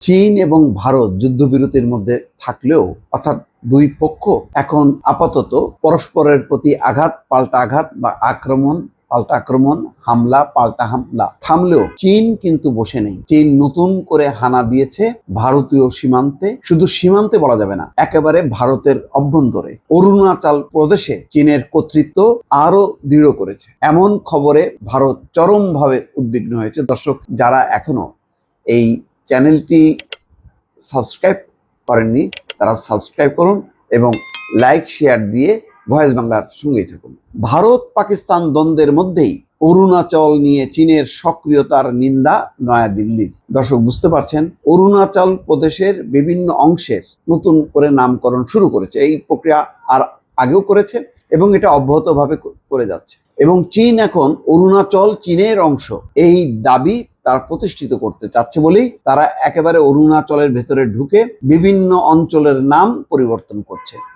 চীন এবং ভারত যুদ্ধবিরতির মধ্যে থাকলেও অর্থাৎ দুই পক্ষ এখন আপাতত পরস্পরের প্রতি আঘাত পাল্টা আঘাত বা আক্রমণ পাল্টা আক্রমণ, হামলা পাল্টা হামলা থামলেও চীন কিন্তু বসে নেই। চীন নতুন করে হানা দিয়েছে ভারতীয় সীমান্তে, শুধু সীমান্তে বলা যাবে না, একেবারে ভারতের অভ্যন্তরে অরুণাচল প্রদেশে চীনের কর্তৃত্ব আরো দৃঢ় করেছে। এমন খবরে ভারত চরমভাবে উদ্বিগ্ন হয়েছে। দর্শক, যারা এখনো এই চ্যানেলটি সাবস্ক্রাইব করেননি তারা সাবস্ক্রাইব করুন এবং লাইক শেয়ার দিয়ে ভয়েস বাংলার সঙ্গেই থাকুন। ভারত পাকিস্তান দ্বন্দ্বের মধ্যেই অরুণাচল নিয়ে চীনের সক্রিয়তার নিন্দা নয়াদিল্লির। দর্শক, বুঝতে পারছেন, অরুণাচল প্রদেশের বিভিন্ন অংশের নতুন করে নামকরণ শুরু করেছে। এই প্রক্রিয়া আর আগেও করেছে এবং এটা অব্যাহতভাবে করে যাচ্ছে। এবং চীন এখন অরুণাচল চীনের অংশ এই দাবি তারা প্রতিষ্ঠিত করতে চাচ্ছে বলেই তারা একেবারে অরুণাচলের ভেতরে ঢুকে বিভিন্ন অঞ্চলের নাম পরিবর্তন করছে।